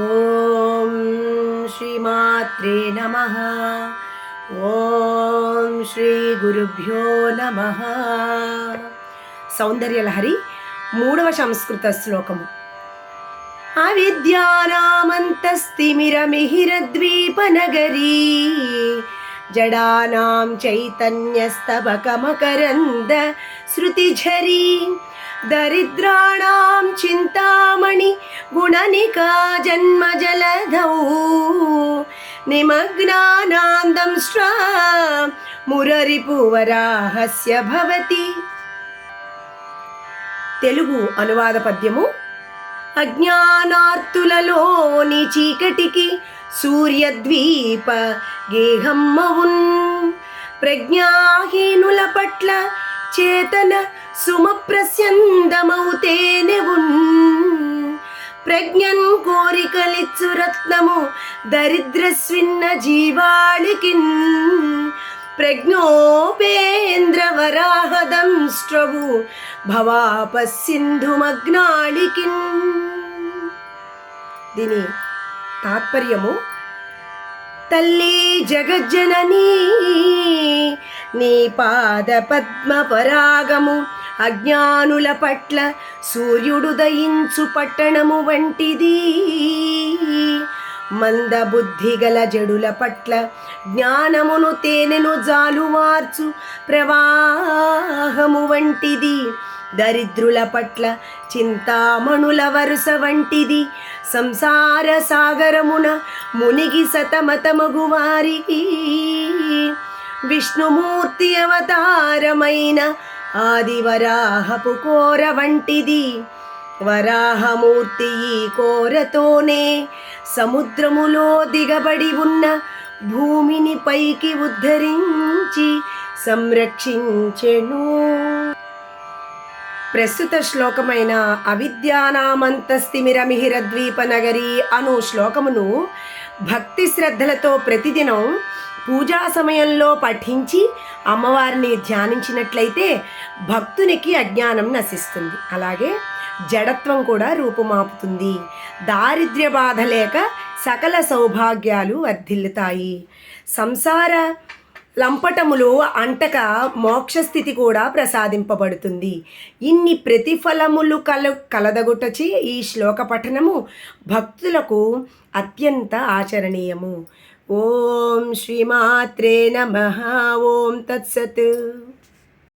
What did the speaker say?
ఓం శ్రీమాత్రే నమః. ఓం శ్రీ గురుభ్యో నమః. సౌందర్యలహరి 3వ సంస్కృత శ్లోకము. అవిద్యానామంతస్తిమిరమిహిరద్వీపనగరీ జడానాం చైతన్యస్తబకమకరంద శృతిఝరీ దరిద్రాణాం చింతామణి గుణనికా జన్మజలధౌ నిమగ్నానాం శ్రా మురరిపువరాహస్య భవతి. తెలుగు అనువాద పద్యము. అజ్ఞానార్తులలోని చీకటికి సూర్యద్వీప గేహమ్మవున్, ప్రజ్ఞాహీనుల పట్ల చేతన సుమప్రస్యందమౌతేనెవున్, ప్రజ్ఞన్ కోరికలిచ్చు రత్నము దరిద్రస్విన్న జీవాళికిన్, ప్రజ్ఞోపేంద్రవరాహదంష్ట్రవు భవాపస్సింధుమగ్నాళికిన్. దీని తాత్పర్యము: తల్లి జగజ్జననీ నీ పాద పద్మ పరాగము అజ్ఞానుల పట్ల సూర్యుడు దయించు పట్టణము వంటిది. మందబుద్ధి గల జడుల పట్ల జ్ఞానమును తేనెను జాలువార్చు ప్రవాహము వంటిది. దరిద్రుల పట్ల చింతామణుల వరుస వంటిది. సంసార సాగరమున మునిగి సతమతమగు వారికి విష్ణుమూర్తి అవతారమైన ఆదివరాహపు కోర వంటిది. వరాహమూర్తి ఈ కోరతోనే సముద్రములో దిగబడి ఉన్న భూమిని పైకి ఉద్ధరించి సంరక్షించెను. ప్రస్తుత శ్లోకమైన అవిద్యానామంతస్తిమిరమిహిరద్వీపనగరీ అను శ్లోకమును భక్తి శ్రద్ధలతో ప్రతిదినం పూజా సమయంలో పఠించి అమ్మవారిని ధ్యానించినట్లయితే భక్తునికి అజ్ఞానం నశిస్తుంది. అలాగే జడత్వం కూడా రూపుమాపుతుంది. దారిద్ర్య బాధ లేక సకల సౌభాగ్యాలు వర్ధిల్లుతాయి. సంసార లంపటములు అంటక మోక్షస్థితి కూడా ప్రసాదింపబడుతుంది. ఇన్ని ప్రతిఫలములు కలదగుటచి ఈ శ్లోక పఠనము భక్తులకు అత్యంత ఆచరణీయము. ఓం శ్రీమాత్రే నమః. ఓం తత్సత్.